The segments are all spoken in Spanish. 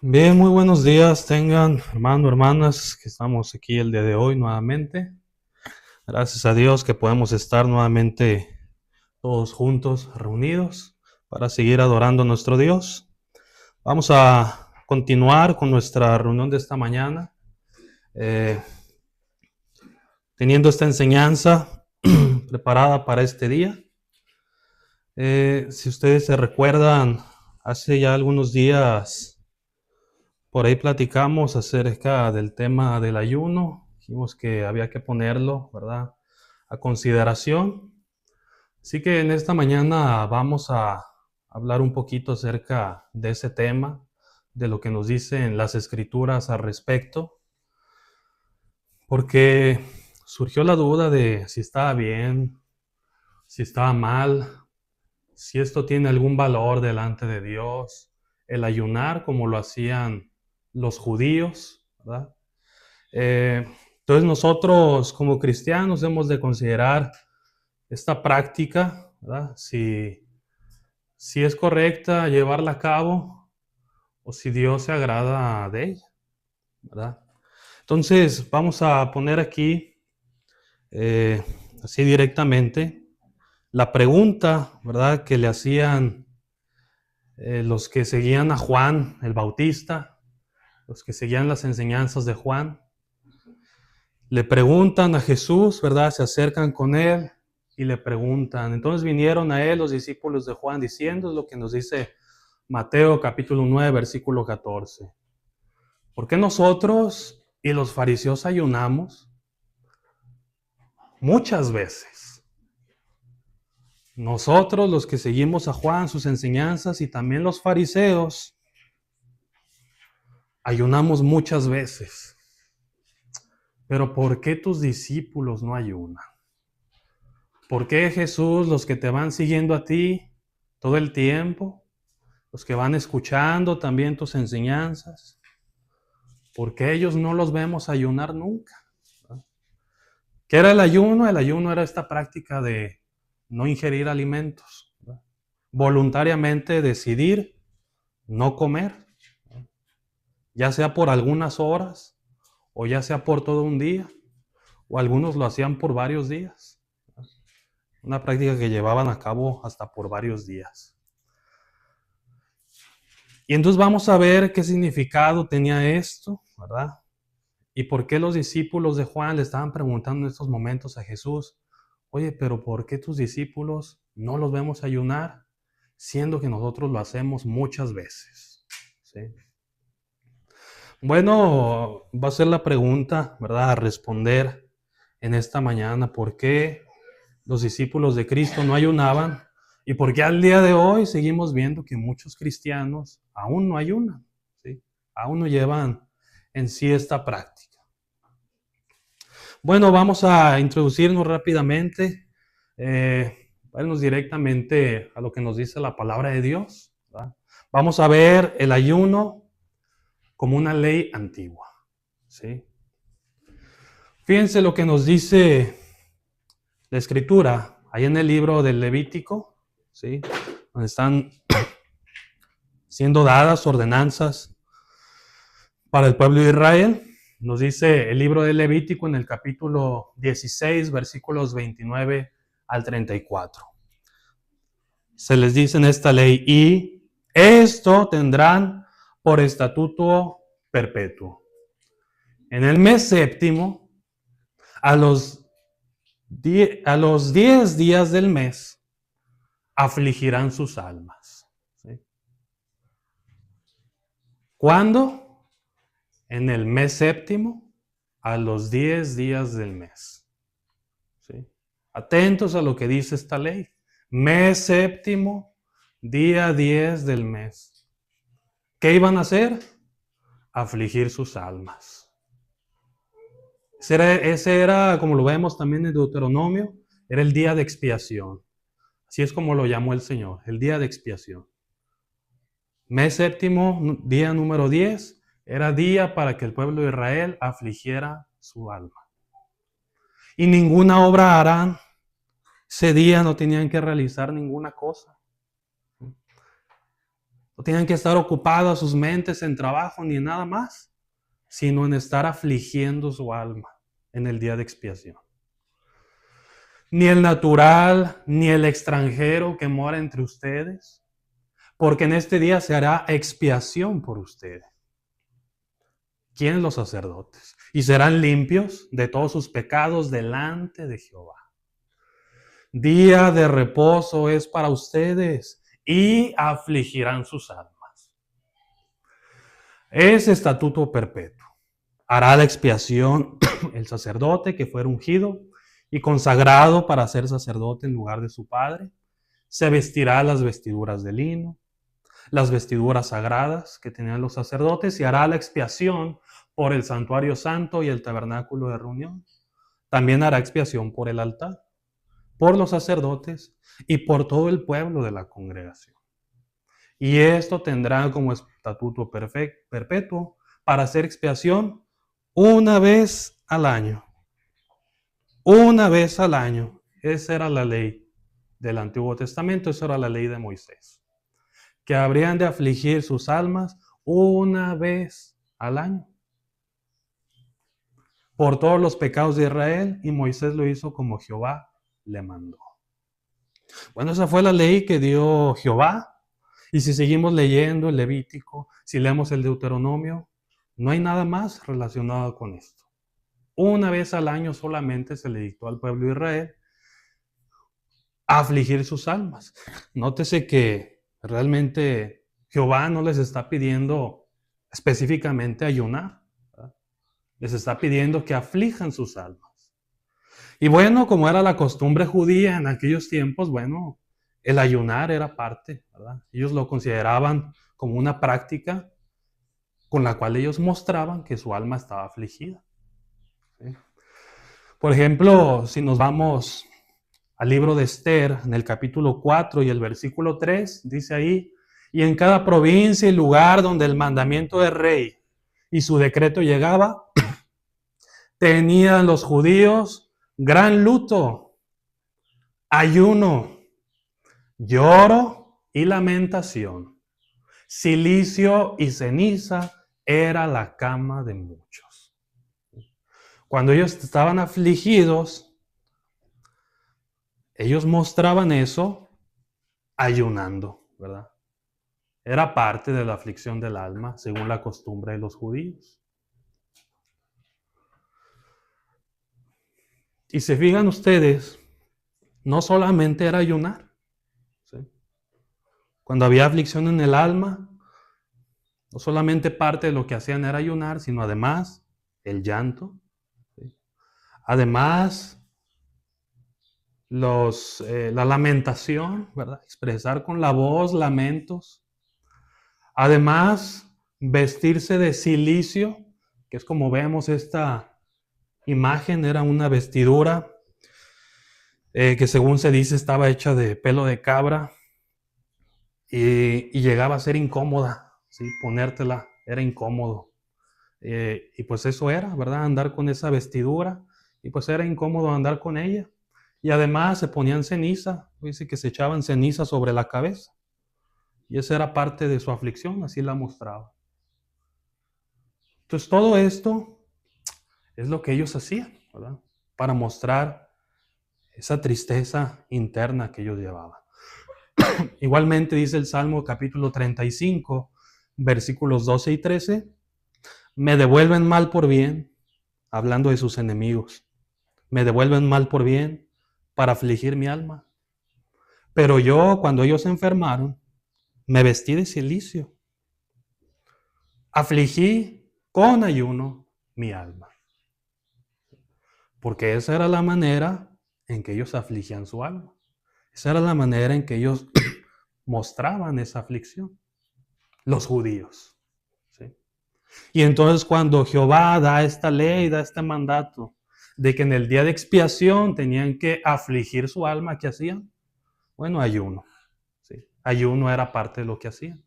Bien, muy buenos días tengan hermanos, hermanas, que estamos aquí el día de hoy nuevamente. Gracias a Dios que podemos estar nuevamente todos juntos, reunidos, para seguir adorando a nuestro Dios. Vamos a continuar con nuestra reunión de esta mañana, eh, teniendo esta enseñanza preparada para este día. Si ustedes se recuerdan, hace ya algunos días por ahí platicamos acerca del tema del ayuno. Dijimos que había que ponerlo, ¿verdad?, a consideración. Así que en esta mañana vamos a hablar un poquito acerca de ese tema, de lo que nos dicen las escrituras al respecto, porque surgió la duda de si estaba bien, si estaba mal, si esto tiene algún valor delante de Dios, el ayunar como lo hacían los judíos, ¿verdad? Eh, entonces nosotros como cristianos hemos de considerar esta práctica, ¿verdad? Si es correcta llevarla a cabo o si Dios se agrada de ella, ¿verdad? Entonces vamos a poner aquí, así directamente, la pregunta, ¿verdad?, que le hacían los que seguían a Juan el Bautista, los que seguían las enseñanzas de Juan. Le preguntan a Jesús, ¿verdad? Se acercan con él y le preguntan. Entonces vinieron a él los discípulos de Juan diciendo lo que nos dice Mateo capítulo 9, versículo 14. ¿Por qué nosotros y los fariseos ayunamos? Muchas veces. Nosotros, los que seguimos a Juan, sus enseñanzas, y también los fariseos, ayunamos muchas veces. Pero ¿por qué tus discípulos no ayunan? ¿Por qué, Jesús, los que te van siguiendo a ti todo el tiempo, los que van escuchando también tus enseñanzas, por qué ellos no los vemos ayunar nunca? ¿Qué era el ayuno? El ayuno era esta práctica de no ingerir alimentos, ¿verdad? Voluntariamente decidir no comer, ya sea por algunas horas o ya sea por todo un día, o algunos lo hacían por varios días. Una práctica que llevaban a cabo hasta por varios días. Y entonces vamos a ver qué significado tenía esto, ¿verdad? Y por qué los discípulos de Juan le estaban preguntando en estos momentos a Jesús, oye, pero ¿por qué tus discípulos no los vemos ayunar, siendo que nosotros lo hacemos muchas veces? ¿Sí? Bueno, va a ser la pregunta, ¿verdad?, a responder en esta mañana. ¿Por qué los discípulos de Cristo no ayunaban? ¿Y por qué al día de hoy seguimos viendo que muchos cristianos aún no ayunan? ¿Sí? Aún no llevan en sí esta práctica. Bueno, vamos a introducirnos rápidamente, irnos directamente a lo que nos dice la palabra de Dios, ¿verdad? Vamos a ver el ayuno como una ley antigua, ¿sí? Fíjense lo que nos dice la Escritura, ahí en el libro del Levítico, ¿sí?, donde están siendo dadas ordenanzas para el pueblo de Israel. Nos dice el libro del Levítico en el capítulo 16, versículos 29 al 34. Se les dice en esta ley, y esto tendrán por estatuto perpetuo. En el mes séptimo, a los 10 días del mes, afligirán sus almas. ¿Sí? ¿Cuándo? En el mes séptimo, a los 10 días del mes. ¿Sí? Atentos a lo que dice esta ley. Mes séptimo, día 10 del mes. ¿Qué iban a hacer? Afligir sus almas. Ese era, como lo vemos también en Deuteronomio, era el día de expiación. Así es como lo llamó el Señor, el día de expiación. Mes séptimo, día número 10, era día para que el pueblo de Israel afligiera su alma. Y ninguna obra harán. Ese día no tenían que realizar ninguna cosa. No tenían que estar ocupadas sus mentes en trabajo ni en nada más, sino en estar afligiendo su alma en el día de expiación. Ni el natural, ni el extranjero que mora entre ustedes, porque en este día se hará expiación por ustedes. ¿Quiénes? Los sacerdotes. Y serán limpios de todos sus pecados delante de Jehová. Día de reposo es para ustedes y afligirán sus almas. Es estatuto perpetuo. Hará la expiación el sacerdote que fuera ungido y consagrado para ser sacerdote en lugar de su padre. Se vestirá las vestiduras de lino, las vestiduras sagradas que tenían los sacerdotes, y hará la expiación por el santuario santo y el tabernáculo de reunión. También hará expiación por el altar, por los sacerdotes y por todo el pueblo de la congregación. Y esto tendrá como estatuto perpetuo para hacer expiación una vez al año. Una vez al año. Esa era la ley del Antiguo Testamento, esa era la ley de Moisés. Que habrían de afligir sus almas una vez al año por todos los pecados de Israel, y Moisés lo hizo como Jehová le mandó. Bueno, esa fue la ley que dio Jehová, y si seguimos leyendo el Levítico, si leemos el Deuteronomio, no hay nada más relacionado con esto. Una vez al año solamente se le dictó al pueblo de Israel afligir sus almas. Nótese que realmente Jehová no les está pidiendo específicamente ayunar, ¿verdad? Les está pidiendo que aflijan sus almas. Y bueno, como era la costumbre judía en aquellos tiempos, bueno, el ayunar era parte, ¿verdad? Ellos lo consideraban como una práctica con la cual ellos mostraban que su alma estaba afligida. ¿Sí? Por ejemplo, si nos vamos al libro de Esther, en el capítulo 4 y el versículo 3, dice ahí: y en cada provincia y lugar donde el mandamiento del rey y su decreto llegaba, tenían los judíos gran luto, ayuno, lloro y lamentación. Cilicio y ceniza era la cama de muchos. Cuando ellos estaban afligidos, ellos mostraban eso ayunando, ¿verdad? Era parte de la aflicción del alma, según la costumbre de los judíos. Y se fijan ustedes, no solamente era ayunar, ¿sí? Cuando había aflicción en el alma, no solamente parte de lo que hacían era ayunar, sino además el llanto, ¿sí? Además la lamentación, ¿verdad? Expresar con la voz lamentos. Además, vestirse de cilicio, que es como vemos esta imagen, era una vestidura que según se dice estaba hecha de pelo de cabra y llegaba a ser incómoda, ¿sí? Ponértela era incómodo. Y pues eso era, ¿verdad? Andar con esa vestidura, y pues era incómodo andar con ella. Y además se ponían ceniza, dice que se echaban ceniza sobre la cabeza. Y esa era parte de su aflicción, así la mostraba. Entonces todo esto es lo que ellos hacían, ¿verdad? Para mostrar esa tristeza interna que ellos llevaban. Igualmente dice el Salmo capítulo 35, versículos 12 y 13, me devuelven mal por bien, hablando de sus enemigos, me devuelven mal por bien para afligir mi alma. Pero yo, cuando ellos se enfermaron, me vestí de cilicio, afligí con ayuno mi alma. Porque esa era la manera en que ellos afligían su alma. Esa era la manera en que ellos mostraban esa aflicción, los judíos, ¿sí? Y entonces cuando Jehová da esta ley, da este mandato de que en el día de expiación tenían que afligir su alma, ¿qué hacían? Bueno, ayuno, ¿sí? Ayuno era parte de lo que hacían.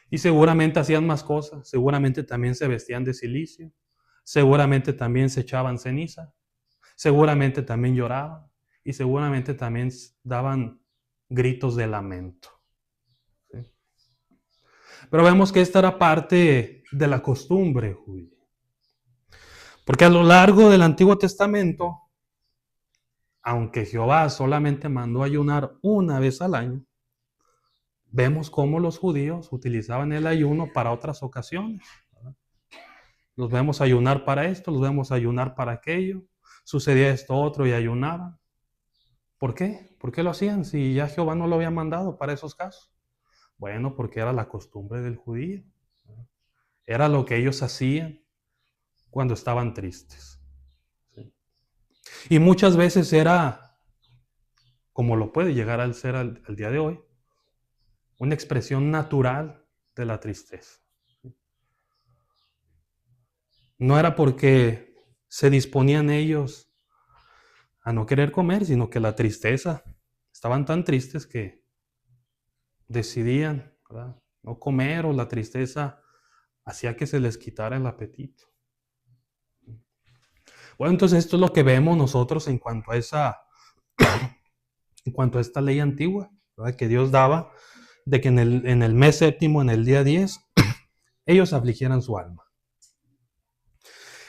Y seguramente hacían más cosas, seguramente también se vestían de cilicio, seguramente también se echaban ceniza, seguramente también lloraban y seguramente también daban gritos de lamento, ¿sí? Pero vemos que esta era parte de la costumbre judía. Porque a lo largo del Antiguo Testamento, aunque Jehová solamente mandó ayunar una vez al año, vemos cómo los judíos utilizaban el ayuno para otras ocasiones. Los vemos ayunar para esto, los vemos ayunar para aquello. Sucedía esto otro y ayunaban. ¿Por qué? ¿Por qué lo hacían si ya Jehová no lo había mandado para esos casos? Bueno, porque era la costumbre del judío. Era lo que ellos hacían cuando estaban tristes. ¿Sí? Y muchas veces era, como lo puede llegar a ser al día de hoy, una expresión natural de la tristeza. No era porque se disponían ellos a no querer comer, sino que la tristeza, estaban tan tristes que decidían, ¿verdad?, no comer, o la tristeza hacía que se les quitara el apetito. Bueno, entonces esto es lo que vemos nosotros en cuanto a esta ley antigua, ¿verdad?, que Dios daba, de que en el mes séptimo, en el día 10, ellos afligieran su alma.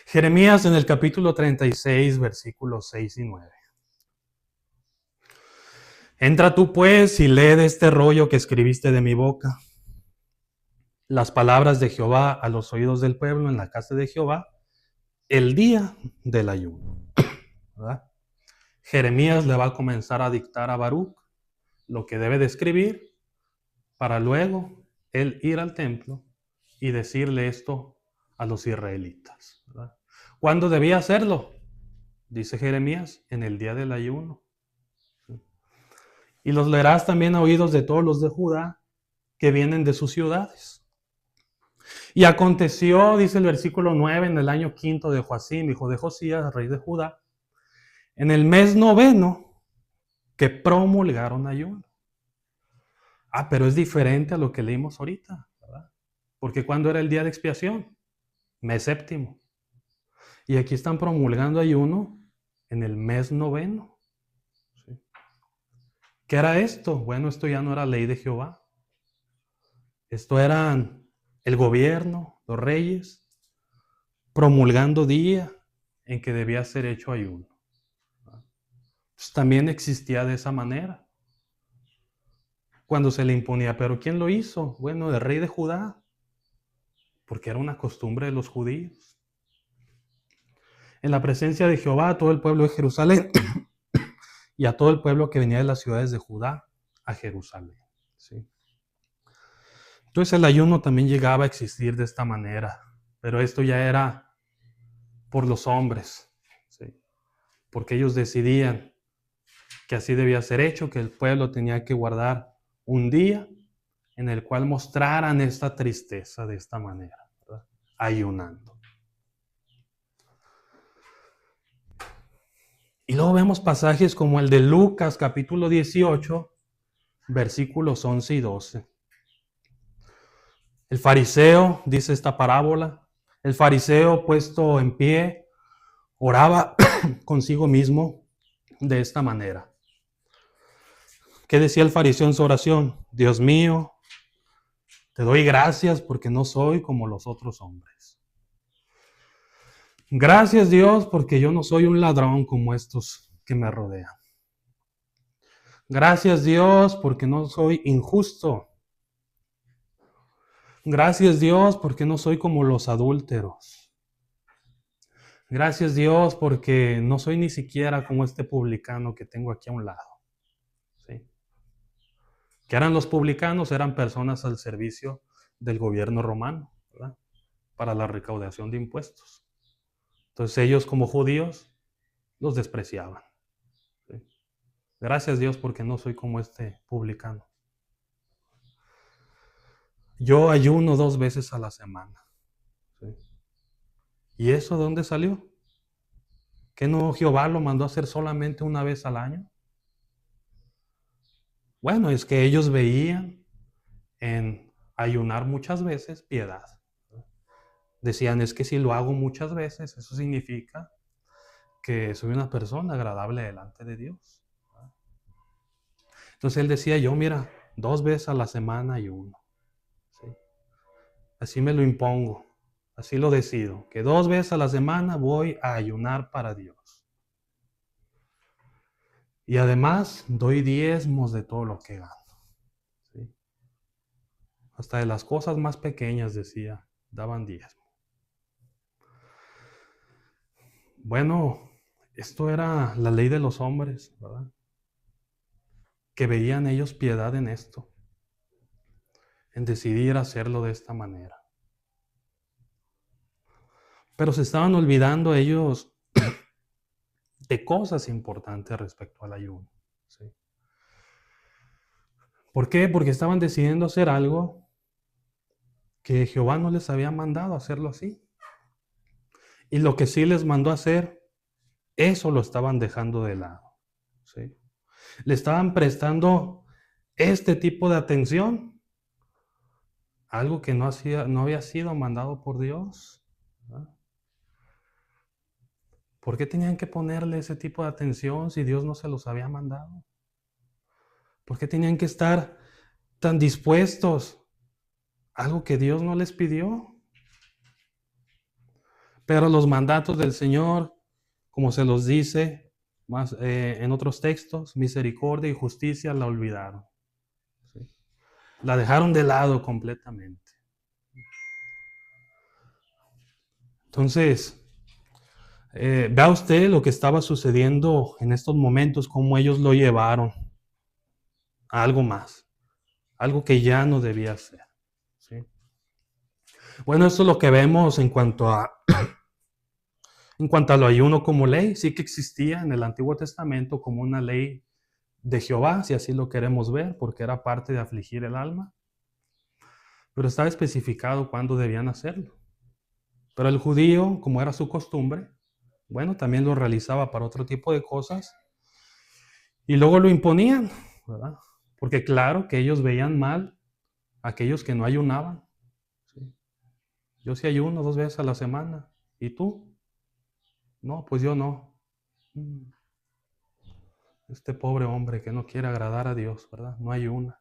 Jeremías en el capítulo 36, versículos 6 y 9. Entra tú pues y lee de este rollo que escribiste de mi boca, las palabras de Jehová a los oídos del pueblo en la casa de Jehová, el día del ayuno. ¿Verdad? Jeremías le va a comenzar a dictar a Baruch lo que debe de escribir para luego él ir al templo y decirle esto a los israelitas. ¿Verdad? ¿Cuándo debía hacerlo? Dice Jeremías, en el día del ayuno. Y los leerás también a oídos de todos los de Judá que vienen de sus ciudades. Y aconteció, dice el versículo 9, en el año 5 de Joacim, hijo de Josías, rey de Judá, en el mes 9, que promulgaron ayuno. Pero es diferente a lo que leímos ahorita, ¿verdad? Porque ¿cuándo era el día de expiación? Mes 7. Y aquí están promulgando ayuno en el mes 9. ¿Sí? ¿Qué era esto? Bueno, esto ya no era ley de Jehová. Esto eran el gobierno, los reyes, promulgando día en que debía ser hecho ayuno. Pues también existía de esa manera, cuando se le imponía. ¿Pero quién lo hizo? Bueno, el rey de Judá, porque era una costumbre de los judíos. En la presencia de Jehová, a todo el pueblo de Jerusalén y a todo el pueblo que venía de las ciudades de Judá a Jerusalén. ¿Sí? Entonces el ayuno también llegaba a existir de esta manera, pero esto ya era por los hombres, ¿sí? Porque ellos decidían que así debía ser hecho, que el pueblo tenía que guardar un día en el cual mostraran esta tristeza de esta manera, ¿verdad? Ayunando. Y luego vemos pasajes como el de Lucas capítulo 18, versículos 11 y 12. El fariseo, dice esta parábola, el fariseo puesto en pie, oraba consigo mismo de esta manera. ¿Qué decía el fariseo en su oración? Dios mío, te doy gracias porque no soy como los otros hombres. Gracias, Dios, porque yo no soy un ladrón como estos que me rodean. Gracias, Dios, porque no soy injusto. Gracias, Dios, porque no soy como los adúlteros. Gracias, Dios, porque no soy ni siquiera como este publicano que tengo aquí a un lado. ¿Sí? ¿Qué eran los publicanos? Eran personas al servicio del gobierno romano, ¿verdad?, para la recaudación de impuestos. Entonces ellos, como judíos, los despreciaban. ¿Sí? Gracias, Dios, porque no soy como este publicano. Yo ayuno 2 veces a la semana. ¿Sí? ¿Y eso de dónde salió? ¿Que no Jehová lo mandó a hacer solamente una vez al año? Bueno, es que ellos veían en ayunar muchas veces piedad. Decían, es que si lo hago muchas veces, eso significa que soy una persona agradable delante de Dios. Entonces él decía, yo mira, 2 veces a la semana ayuno. ¿Sí? así me lo impongo, así lo decido, que 2 veces a la semana voy a ayunar para Dios. Y además doy diezmos de todo lo que gano. ¿Sí? Hasta de las cosas más pequeñas, decía, daban diezmo. Bueno, esto era la ley de los hombres, ¿verdad? Que veían ellos piedad en esto, en decidir hacerlo de esta manera. Pero se estaban olvidando ellos de cosas importantes respecto al ayuno. ¿Sí? ¿Por qué? Porque estaban decidiendo hacer algo que Jehová no les había mandado hacerlo así. Y lo que sí les mandó hacer, eso lo estaban dejando de lado. ¿Sí? Le estaban prestando este tipo de atención, algo que no había sido mandado por Dios. ¿Verdad? ¿Por qué tenían que ponerle ese tipo de atención si Dios no se los había mandado? ¿Por qué tenían que estar tan dispuestos a algo que Dios no les pidió? Pero los mandatos del Señor, como se los dice más en otros textos, misericordia y justicia la olvidaron. ¿Sí? La dejaron de lado completamente. Entonces, vea usted lo que estaba sucediendo en estos momentos, cómo ellos lo llevaron a algo más, algo que ya no debía ser. ¿Sí? Bueno, esto es lo que vemos en cuanto a lo ayuno como ley. Sí que existía en el Antiguo Testamento como una ley de Jehová, si así lo queremos ver, porque era parte de afligir el alma. Pero estaba especificado cuándo debían hacerlo. Pero el judío, como era su costumbre, bueno, también lo realizaba para otro tipo de cosas. Y luego lo imponían, ¿verdad? Porque claro que ellos veían mal a aquellos que no ayunaban. ¿Sí? Yo sí ayuno 2 veces a la semana. ¿Y tú? No, pues yo no. Este pobre hombre que no quiere agradar a Dios, ¿verdad? No ayuna.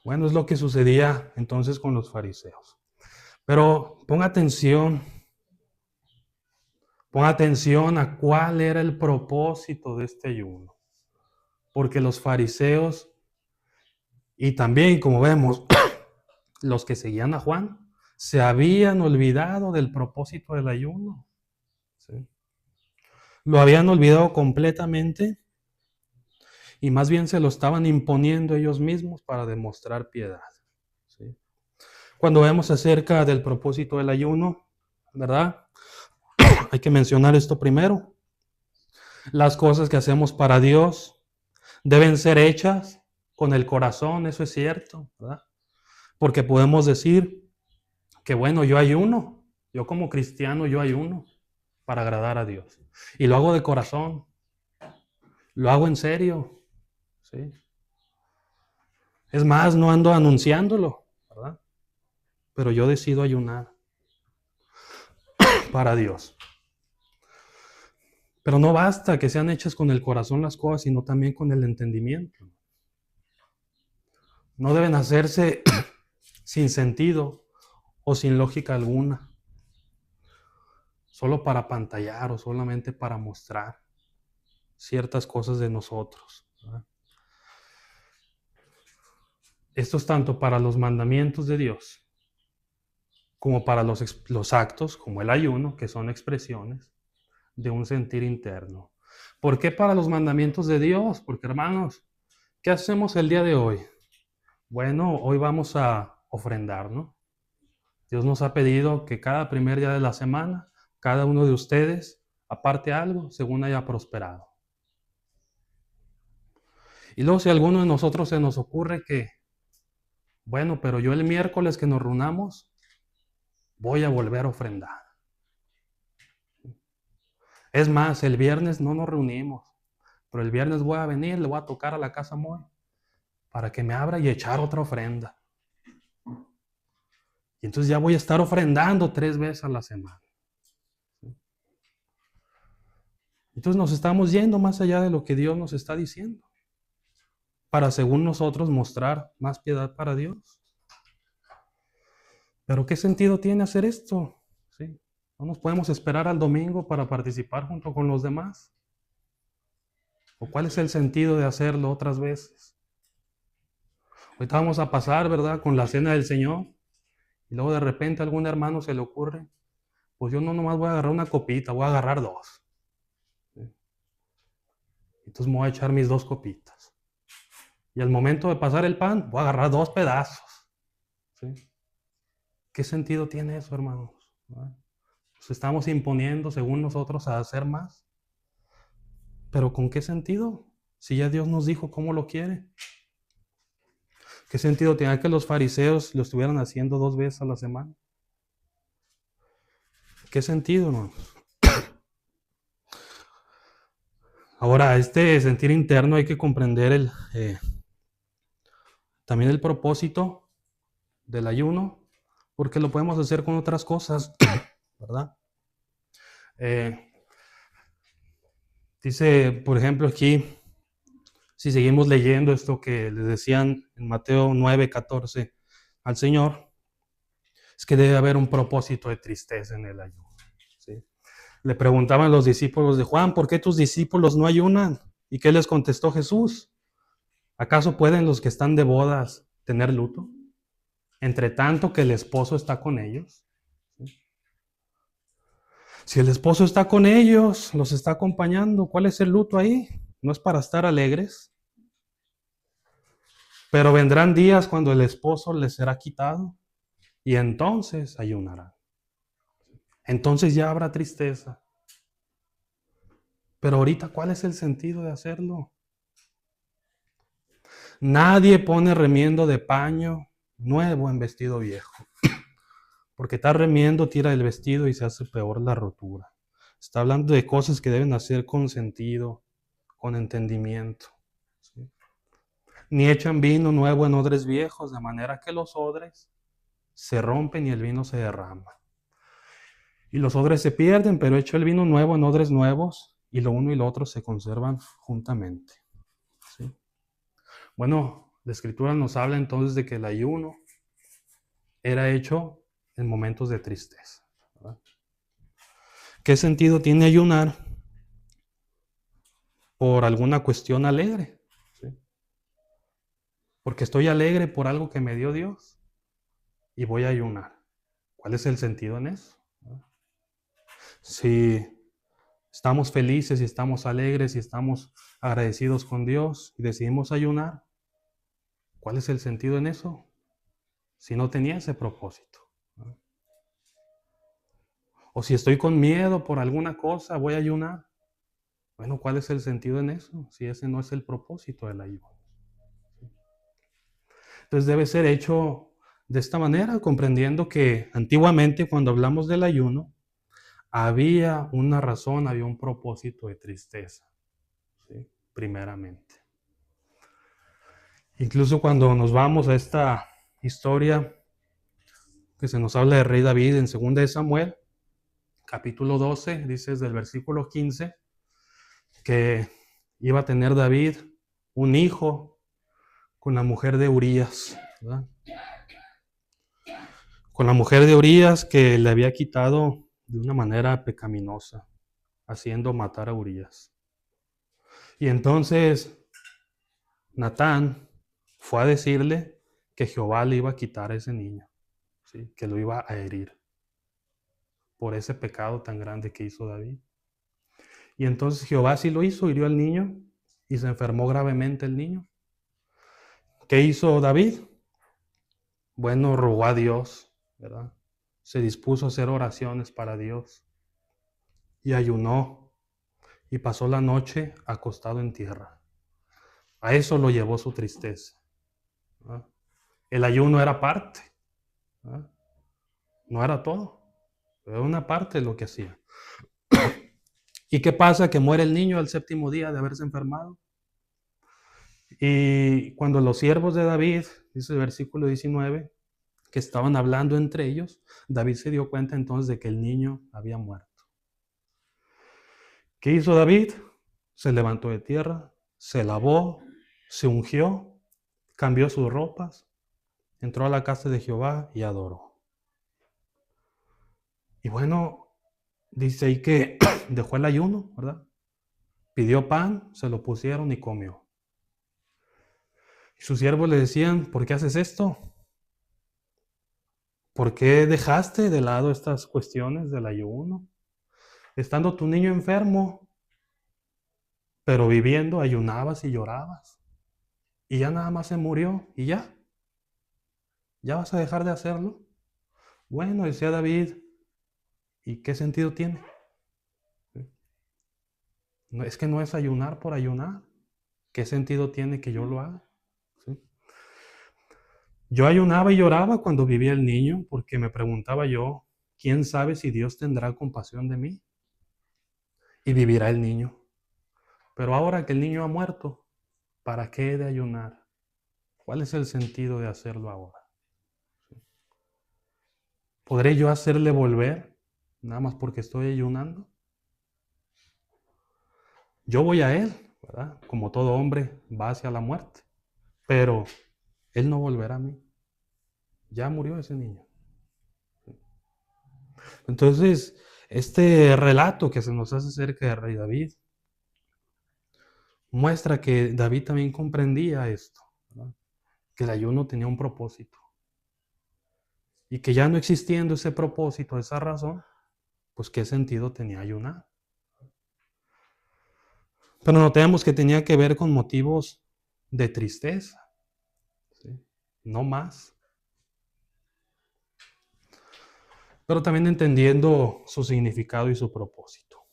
Bueno, es lo que sucedía entonces con los fariseos. Pero ponga atención a cuál era el propósito de este ayuno. Porque los fariseos, y también, como vemos, los que seguían a Juan, se habían olvidado del propósito del ayuno. ¿Sí? Lo habían olvidado completamente y más bien se lo estaban imponiendo ellos mismos para demostrar piedad. ¿Sí? Cuando vemos acerca del propósito del ayuno, ¿verdad? Hay que mencionar esto primero. Las cosas que hacemos para Dios deben ser hechas con el corazón, eso es cierto, ¿verdad? Porque podemos decir que bueno, yo ayuno, yo como cristiano yo ayuno para agradar a Dios. Y lo hago de corazón, lo hago en serio, ¿sí? Es más, no ando anunciándolo, ¿verdad? Pero yo decido ayunar para Dios. Pero no basta que sean hechas con el corazón las cosas, sino también con el entendimiento. No deben hacerse sin sentido o sin lógica alguna, solo para pantallar o solamente para mostrar ciertas cosas de nosotros, ¿verdad? Esto es tanto para los mandamientos de Dios como para los actos, como el ayuno, que son expresiones de un sentir interno. ¿Por qué para los mandamientos de Dios? Porque, hermanos, ¿qué hacemos el día de hoy? Bueno, hoy vamos a ofrendar, ¿no? Dios nos ha pedido que cada primer día de la semana, cada uno de ustedes aparte algo según haya prosperado. Y luego si a alguno de nosotros se nos ocurre que, bueno, pero yo el miércoles que nos reunamos, voy a volver a ofrendar. Es más, el viernes no nos reunimos, pero el viernes voy a venir, le voy a tocar a la casa Moy para que me abra y echar otra ofrenda. Y entonces ya voy a estar ofrendando 3 veces a la semana. Entonces nos estamos yendo más allá de lo que Dios nos está diciendo, para según nosotros mostrar más piedad para Dios. Pero ¿qué sentido tiene hacer esto? ¿Sí? ¿No nos podemos esperar al domingo para participar junto con los demás? ¿O cuál es el sentido de hacerlo otras veces? Ahorita vamos a pasar, ¿verdad?, con la cena del Señor. Y luego de repente a algún hermano se le ocurre, pues yo no nomás voy a agarrar una copita, voy a agarrar dos. ¿Sí? Entonces me voy a echar mis 2 copitas. Y al momento de pasar el pan, voy a agarrar 2 pedazos. ¿Sí? ¿Qué sentido tiene eso, hermanos? Nos estamos imponiendo según nosotros a hacer más. ¿Pero con qué sentido? Si ya Dios nos dijo cómo lo quiere. ¿Qué sentido tiene que los fariseos lo estuvieran haciendo 2 veces a la semana? ¿Qué sentido, hermanos? Ahora, este sentir interno hay que comprender también el propósito del ayuno, porque lo podemos hacer con otras cosas, ¿verdad? Dice, por ejemplo, aquí, si seguimos leyendo esto que les decían en Mateo 9:14 al Señor, es que debe haber un propósito de tristeza en el ayuno. ¿Sí? Le preguntaban los discípulos de Juan, ¿por qué tus discípulos no ayunan? ¿Y qué les contestó Jesús? ¿Acaso pueden los que están de bodas tener luto? Entre tanto que el esposo está con ellos. ¿Sí? Si el esposo está con ellos, los está acompañando, ¿cuál es el luto ahí? No es para estar alegres. Pero vendrán días cuando el esposo les será quitado y entonces ayunarán. Entonces ya habrá tristeza. Pero ahorita, ¿cuál es el sentido de hacerlo? Nadie pone remiendo de paño nuevo en vestido viejo. Porque está remiendo, tira el vestido y se hace peor la rotura. Está hablando de cosas que deben hacer con sentido, con entendimiento. ¿Sí? Ni echan vino nuevo en odres viejos, de manera que los odres se rompen y el vino se derrama. Y los odres se pierden, pero echo el vino nuevo en odres nuevos, y lo uno y lo otro se conservan juntamente. ¿Sí? Bueno, la Escritura nos habla entonces de que el ayuno era hecho en momentos de tristeza, ¿verdad? ¿Qué sentido tiene ayunar por alguna cuestión alegre? ¿Sí? Porque estoy alegre por algo que me dio Dios y voy a ayunar. ¿Cuál es el sentido en eso? Si estamos felices y estamos alegres y estamos agradecidos con Dios y decidimos ayunar, ¿cuál es el sentido en eso? Si no tenía ese propósito. O si estoy con miedo por alguna cosa, voy a ayunar. Bueno, ¿cuál es el sentido en eso? Si ese no es el propósito del ayuno. Entonces debe ser hecho de esta manera, comprendiendo que antiguamente cuando hablamos del ayuno, había una razón, había un propósito de tristeza, ¿sí? Primeramente. Incluso cuando nos vamos a esta historia que se nos habla de rey David en 2 de Samuel, capítulo 12, dice desde el versículo 15, que iba a tener David un hijo con la mujer de Urías, ¿verdad? Con la mujer de Urías que le había quitado de una manera pecaminosa, haciendo matar a Urías. Y entonces Natán fue a decirle que Jehová le iba a quitar a ese niño, ¿sí? Que lo iba a herir por ese pecado tan grande que hizo David. Y entonces Jehová sí lo hizo, hirió al niño y se enfermó gravemente el niño. ¿Qué hizo David? Bueno, rogó a Dios, ¿verdad? Se dispuso a hacer oraciones para Dios y ayunó y pasó la noche acostado en tierra. A eso lo llevó su tristeza, ¿verdad? El ayuno era parte, ¿verdad? No era todo, era una parte de lo que hacía. ¿Y qué pasa? Que muere el niño al 7º día de haberse enfermado. Y cuando los siervos de David, dice el versículo 19, que estaban hablando entre ellos, David se dio cuenta entonces de que el niño había muerto. ¿Qué hizo David? Se levantó de tierra, se lavó, se ungió, cambió sus ropas, entró a la casa de Jehová y adoró. Y bueno, dice ahí que dejó el ayuno, ¿verdad? Pidió pan, se lo pusieron y comió. Y sus siervos le decían, ¿por qué haces esto? ¿Por qué dejaste de lado estas cuestiones del ayuno? Estando tu niño enfermo, pero viviendo, ayunabas y llorabas. Y ya nada más se murió y ya. ¿Ya vas a dejar de hacerlo? Bueno, decía David, ¿y qué sentido tiene? No, es que no es ayunar por ayunar. ¿Qué sentido tiene que yo lo haga? ¿Sí? Yo ayunaba y lloraba cuando vivía el niño porque me preguntaba yo, ¿quién sabe si Dios tendrá compasión de mí? Y vivirá el niño. Pero ahora que el niño ha muerto, ¿para qué he de ayunar? ¿Cuál es el sentido de hacerlo ahora? ¿Podré yo hacerle volver nada más porque estoy ayunando? Yo voy a Él, ¿verdad? Como todo hombre va hacia la muerte, pero Él no volverá a mí. Ya murió ese niño. Entonces, este relato que se nos hace acerca del rey David muestra que David también comprendía esto, ¿verdad? Que el ayuno tenía un propósito y que ya no existiendo ese propósito, esa razón, pues qué sentido tenía ayunar. Pero notemos que tenía que ver con motivos de tristeza, ¿sí? No más. Pero también entendiendo su significado y su propósito.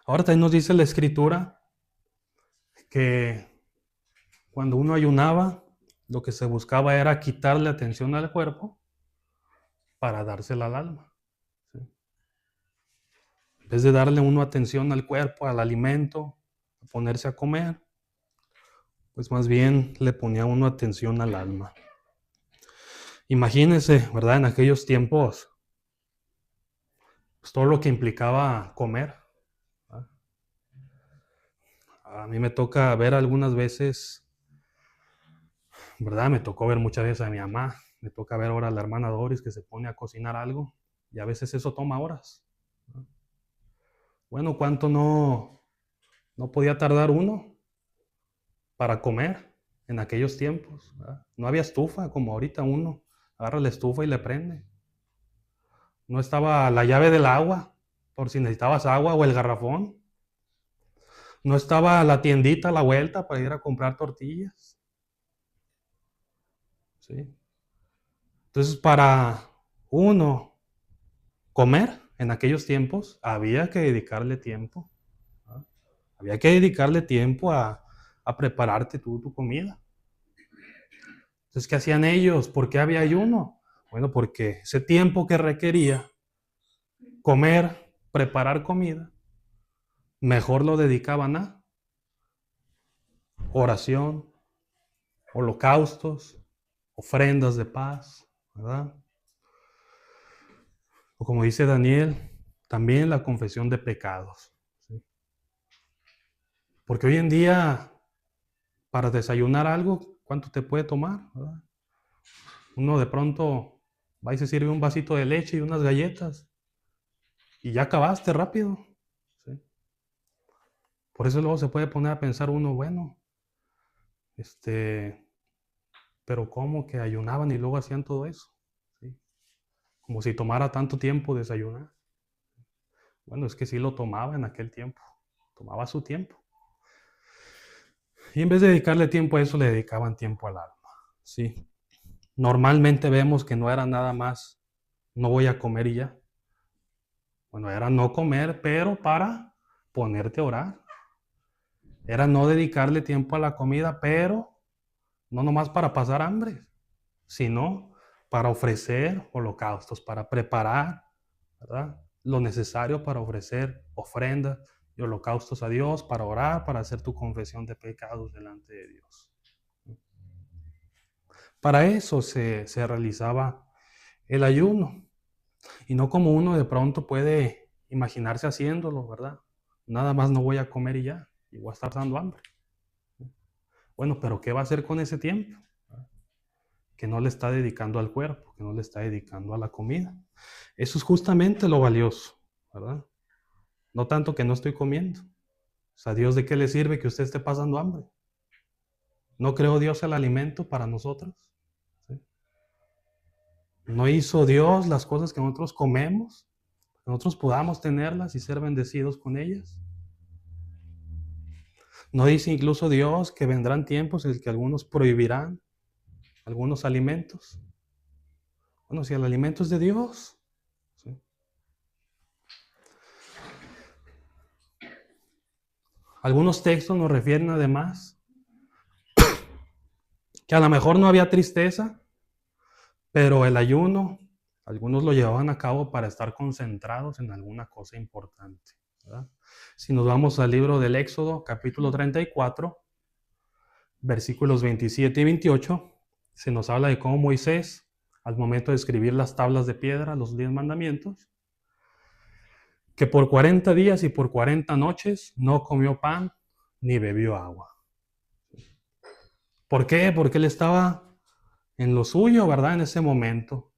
Ahora también nos dice la Escritura que cuando uno ayunaba, lo que se buscaba era quitarle atención al cuerpo para dársela al alma, ¿sí? En vez de darle uno atención al cuerpo, al alimento, ponerse a comer, pues más bien le ponía uno atención al alma. Imagínense, ¿verdad? En aquellos tiempos, pues todo lo que implicaba comer, ¿verdad? A mí me toca ver algunas veces, ¿verdad? Me tocó ver muchas veces a mi mamá, me toca ver ahora a la hermana Doris que se pone a cocinar algo y a veces eso toma horas, ¿no? Bueno, ¿cuánto no podía tardar uno para comer en aquellos tiempos, ¿verdad? No había estufa como ahorita uno agarra la estufa y le prende. No estaba la llave del agua por si necesitabas agua o el garrafón. No estaba la tiendita a la vuelta para ir a comprar tortillas, ¿sí? Entonces, para uno comer en aquellos tiempos, había que dedicarle tiempo, ¿no? Había que dedicarle tiempo a prepararte tú tu comida. Entonces, ¿qué hacían ellos? ¿Por qué había ayuno? Bueno, porque ese tiempo que requería comer, preparar comida, mejor lo dedicaban a oración, holocaustos, ofrendas de paz, ¿verdad? O como dice Daniel, también la confesión de pecados, ¿sí? Porque hoy en día, para desayunar algo, ¿cuánto te puede tomar, verdad? Uno de pronto va y se sirve un vasito de leche y unas galletas y ya acabaste rápido, ¿sí? Por eso luego se puede poner a pensar uno, bueno, pero ¿cómo que ayunaban y luego hacían todo eso? ¿Sí? Como si tomara tanto tiempo desayunar. Bueno, es que sí lo tomaba en aquel tiempo, tomaba su tiempo. Y en vez de dedicarle tiempo a eso, le dedicaban tiempo al alma, ¿sí? Normalmente vemos que no era nada más, no voy a comer y ya. Bueno, era no comer, pero para ponerte a orar. Era no dedicarle tiempo a la comida, pero no nomás para pasar hambre, sino para ofrecer holocaustos, para preparar, ¿verdad? Lo necesario para ofrecer ofrendas y holocaustos a Dios, para orar, para hacer tu confesión de pecados delante de Dios. Para eso se realizaba el ayuno. Y no como uno de pronto puede imaginarse haciéndolo, ¿verdad? Nada más no voy a comer y ya, y voy a estar dando hambre. Bueno, pero ¿qué va a hacer con ese tiempo? que no le está dedicando al cuerpo, que no le está dedicando a la comida. Eso es justamente lo valioso, ¿verdad? No tanto que no estoy comiendo. O sea, ¿Dios de qué le sirve que usted esté pasando hambre? ¿No creó Dios el alimento para nosotros? ¿Sí? ¿No hizo Dios las cosas que nosotros comemos? Que nosotros podamos tenerlas y ser bendecidos con ellas. ¿No dice incluso Dios que vendrán tiempos en que algunos prohibirán algunos alimentos? Bueno, si el alimento es de Dios. ¿Sí? Algunos textos nos refieren además que a lo mejor no había tristeza, pero el ayuno, algunos lo llevaban a cabo para estar concentrados en alguna cosa importante, ¿verdad? Si nos vamos al libro del Éxodo, capítulo 34, versículos 27 y 28, se nos habla de cómo Moisés, al momento de escribir las tablas de piedra, los 10 mandamientos, que por 40 días y por 40 noches no comió pan ni bebió agua. ¿Por qué? Porque él estaba en lo suyo, ¿verdad? En ese momento.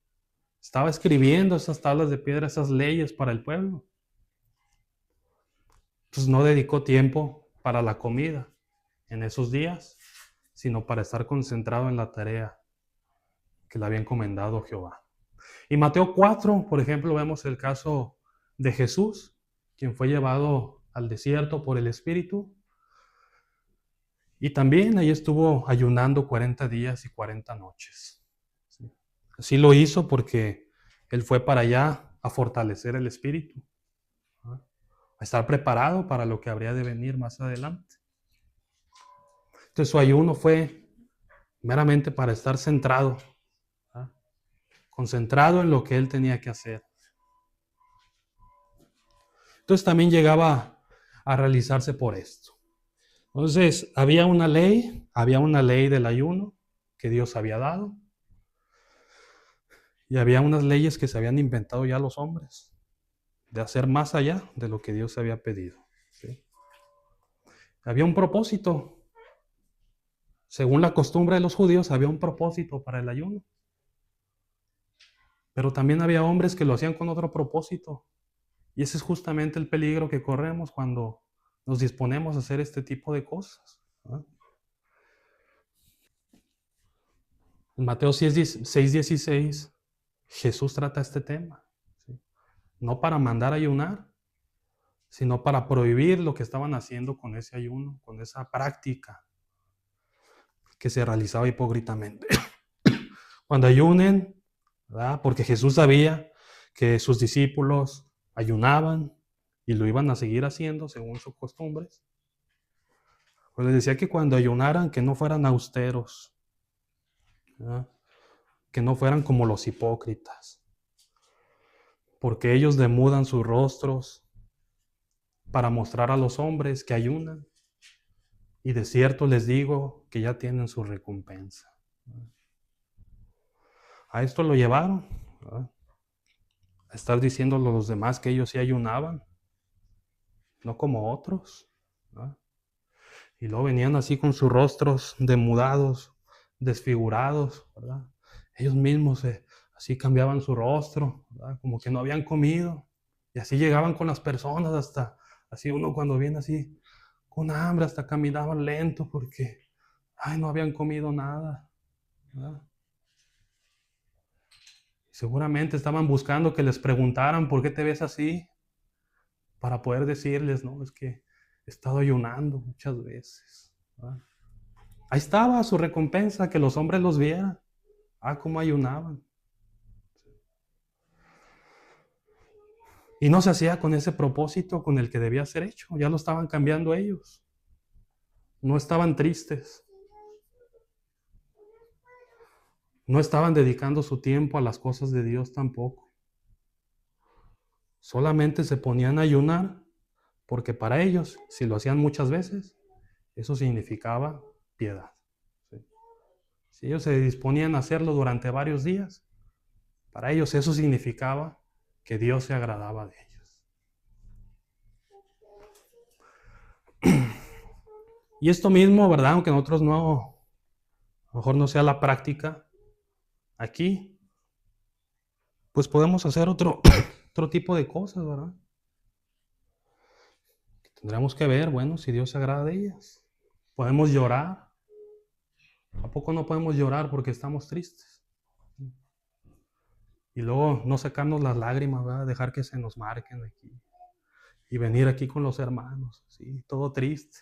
Estaba escribiendo esas tablas de piedra, esas leyes para el pueblo. Entonces no dedicó tiempo para la comida en esos días, sino para estar concentrado en la tarea que le había encomendado Jehová. Y Mateo 4, por ejemplo, vemos el caso de Jesús, quien fue llevado al desierto por el Espíritu. Y también ahí estuvo ayunando 40 días y 40 noches. Así lo hizo porque él fue para allá a fortalecer el espíritu, ¿no? A estar preparado para lo que habría de venir más adelante. Entonces su ayuno fue meramente para estar centrado, ¿no? Concentrado en lo que él tenía que hacer. Entonces también llegaba a realizarse por esto. Entonces había una ley del ayuno que Dios había dado. Y había unas leyes que se habían inventado ya los hombres, de hacer más allá de lo que Dios había pedido. ¿Sí? Había un propósito. Según la costumbre de los judíos, había un propósito para el ayuno. Pero también había hombres que lo hacían con otro propósito. Y ese es justamente el peligro que corremos cuando nos disponemos a hacer este tipo de cosas, ¿no? En Mateo 6:16, Jesús trata este tema, ¿sí? No para mandar a ayunar, sino para prohibir lo que estaban haciendo con ese ayuno, con esa práctica que se realizaba hipócritamente. Cuando ayunen, ¿verdad? Porque Jesús sabía que sus discípulos ayunaban y lo iban a seguir haciendo según sus costumbres. Pues les decía que cuando ayunaran, que no fueran austeros, ¿verdad? Que no fueran como los hipócritas, porque ellos demudan sus rostros para mostrar a los hombres que ayunan, y de cierto les digo que ya tienen su recompensa. A esto lo llevaron, ¿verdad? A estar diciéndole a los demás que ellos sí ayunaban, no como otros, ¿verdad? Y luego venían así con sus rostros demudados, desfigurados, ¿verdad? Ellos mismos así cambiaban su rostro, ¿verdad? Como que no habían comido. Y así llegaban con las personas hasta, así uno cuando viene así, con hambre, hasta caminaban lento porque, ay, no habían comido nada, ¿verdad? Seguramente estaban buscando que les preguntaran por qué te ves así, para poder decirles, no, es que he estado ayunando muchas veces, ¿verdad? Ahí estaba su recompensa, que los hombres los vieran. Ah, cómo ayunaban. Y no se hacía con ese propósito con el que debía ser hecho. Ya lo estaban cambiando ellos. No estaban tristes. No estaban dedicando su tiempo a las cosas de Dios tampoco. Solamente se ponían a ayunar porque para ellos, si lo hacían muchas veces, eso significaba piedad. ¿Sí? Si ellos se disponían a hacerlo durante varios días, para ellos eso significaba que Dios se agradaba de ellos. Y esto mismo, ¿verdad? Aunque nosotros no, a lo mejor no sea la práctica, aquí, pues podemos hacer otro tipo de cosas, ¿verdad? Tendremos que ver, bueno, si Dios se agrada de ellas. Podemos llorar. ¿A poco no podemos llorar porque estamos tristes? Y luego no sacarnos las lágrimas, ¿verdad? Dejar que se nos marquen aquí. Y venir aquí con los hermanos, ¿sí? Todo triste.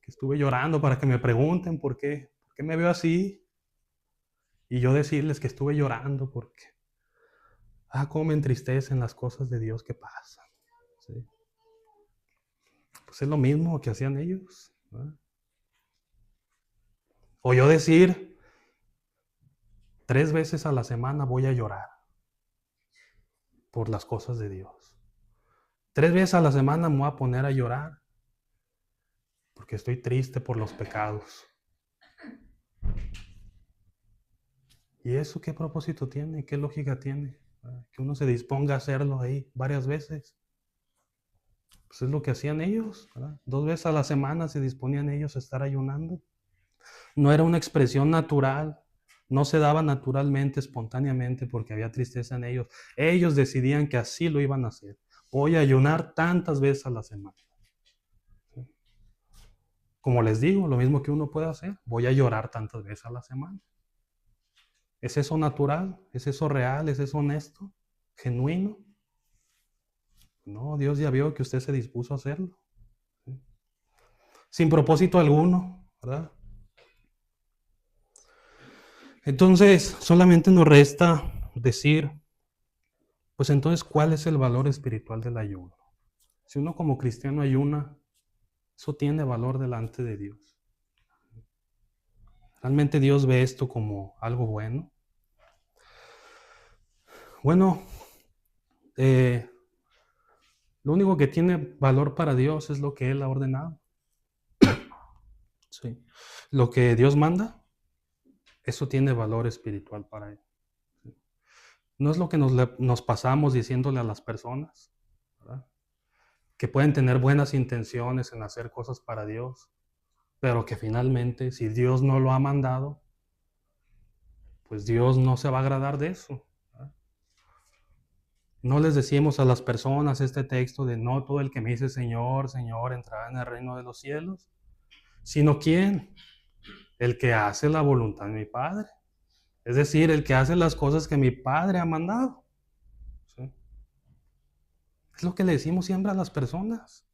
Que estuve llorando para que me pregunten por qué me veo así. Y yo decirles que estuve llorando porque, cómo me entristecen las cosas de Dios que pasan. ¿Sí? Pues es lo mismo que hacían ellos, ¿verdad? O yo decir, 3 veces a la semana voy a llorar por las cosas de Dios. 3 veces a la semana me voy a poner a llorar porque estoy triste por los pecados. ¿Y eso qué propósito tiene? ¿Qué lógica tiene? Que uno se disponga a hacerlo ahí varias veces. Pues es lo que hacían ellos, ¿verdad? 2 veces a la semana se disponían ellos a estar ayunando. No era una expresión natural, no se daba naturalmente, espontáneamente, porque había tristeza en ellos. Ellos decidían que así lo iban a hacer. Voy a ayunar tantas veces a la semana. Como les digo, lo mismo que uno puede hacer. Voy a llorar tantas veces a la semana. ¿Es eso natural? ¿Es eso real? ¿Es eso honesto? ¿Genuino? No, Dios ya vio que usted se dispuso a hacerlo. Sin propósito alguno, ¿verdad? Entonces, solamente nos resta decir, pues entonces, ¿cuál es el valor espiritual del ayuno? Si uno como cristiano ayuna, eso tiene valor delante de Dios. ¿Realmente Dios ve esto como algo bueno? Bueno, lo único que tiene valor para Dios es lo que Él ha ordenado. Sí. Lo que Dios manda, eso tiene valor espiritual para Él. Sí. No es lo que nos pasamos diciéndole a las personas, ¿verdad? Que pueden tener buenas intenciones en hacer cosas para Dios, pero que finalmente, si Dios no lo ha mandado, pues Dios no se va a agradar de eso. No les decimos a las personas este texto de no todo el que me dice Señor, Señor entrará en el reino de los cielos, sino ¿quién? El que hace la voluntad de mi Padre. Es decir, el que hace las cosas que mi Padre ha mandado. ¿Sí? Es lo que le decimos siempre a las personas,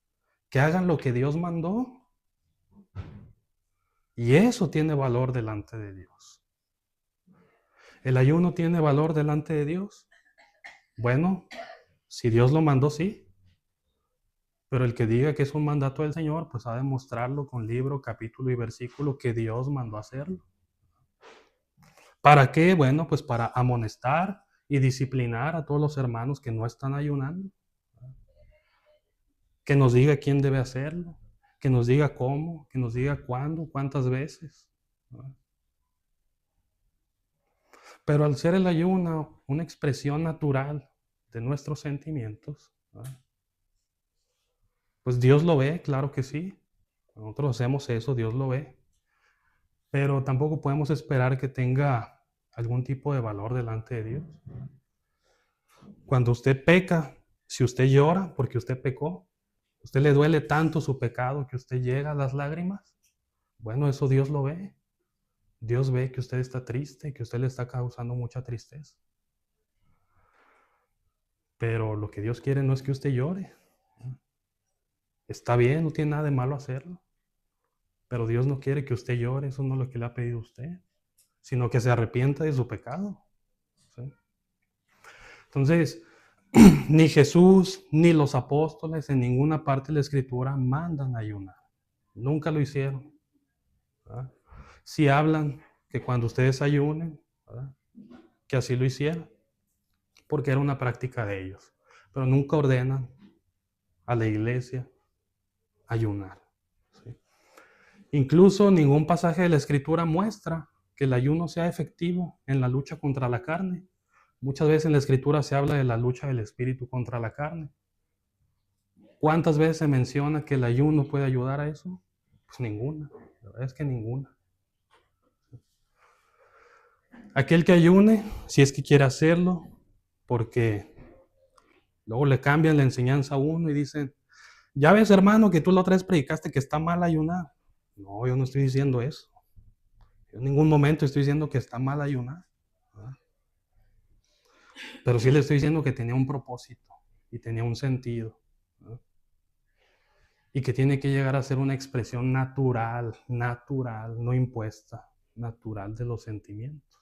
que hagan lo que Dios mandó. Y eso tiene valor delante de Dios. ¿El ayuno tiene valor delante de Dios? Bueno, si Dios lo mandó, sí. Pero el que diga que es un mandato del Señor, pues ha de mostrarlo con libro, capítulo y versículo que Dios mandó hacerlo. ¿Para qué? Bueno, pues para amonestar y disciplinar a todos los hermanos que no están ayunando. Que nos diga quién debe hacerlo, que nos diga cómo, que nos diga cuándo, cuántas veces. Pero al ser el ayuno una expresión natural de nuestros sentimientos, pues Dios lo ve, claro que sí. Nosotros hacemos eso, Dios lo ve. Pero tampoco podemos esperar que tenga algún tipo de valor delante de Dios. Cuando usted peca, si usted llora porque usted pecó, usted le duele tanto su pecado que usted llega a las lágrimas, bueno, eso Dios lo ve. Dios ve que usted está triste, que usted le está causando mucha tristeza. Pero lo que Dios quiere no es que usted llore. Está bien, no tiene nada de malo hacerlo. Pero Dios no quiere que usted llore, eso no es lo que le ha pedido usted, sino que se arrepienta de su pecado. ¿Sí? Entonces, ni Jesús ni los apóstoles en ninguna parte de la Escritura mandan ayunar. Nunca lo hicieron. ¿Verdad? Si hablan que cuando ustedes ayunen, ¿verdad? Que así lo hicieran, porque era una práctica de ellos. Pero nunca ordenan a la iglesia ayunar. ¿Sí? Incluso ningún pasaje de la Escritura muestra que el ayuno sea efectivo en la lucha contra la carne. Muchas veces en la Escritura se habla de la lucha del Espíritu contra la carne. ¿Cuántas veces se menciona que el ayuno puede ayudar a eso? Pues ninguna. La verdad es que ninguna. Aquel que ayune, si es que quiere hacerlo, porque luego le cambian la enseñanza a uno y dicen, ya ves hermano que tú la otra vez predicaste que está mal ayunar. No, yo no estoy diciendo eso. Yo en ningún momento estoy diciendo que está mal ayunar. ¿Verdad? Pero sí le estoy diciendo que tenía un propósito y tenía un sentido. ¿Verdad? Y que tiene que llegar a ser una expresión natural, no impuesta, natural de los sentimientos.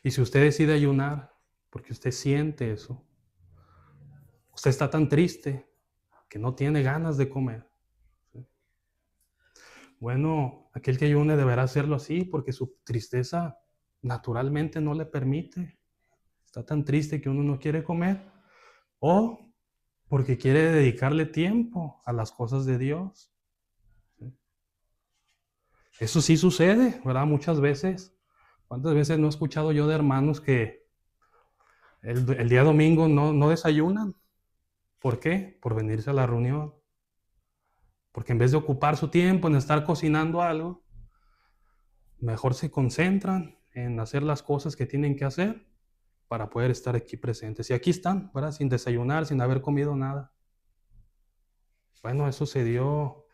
Y si usted decide ayunar, porque usted siente eso, usted está tan triste que no tiene ganas de comer. Bueno, aquel que ayune deberá hacerlo así porque su tristeza naturalmente no le permite. Está tan triste que uno no quiere comer. O porque quiere dedicarle tiempo a las cosas de Dios. Eso sí sucede, ¿verdad? Muchas veces. ¿Cuántas veces no he escuchado yo de hermanos que el día domingo no desayunan? ¿Por qué? Por venirse a la reunión. Porque en vez de ocupar su tiempo en estar cocinando algo, mejor se concentran en hacer las cosas que tienen que hacer para poder estar aquí presentes. Y aquí están, ¿verdad? Sin desayunar, sin haber comido nada. Bueno, eso se dio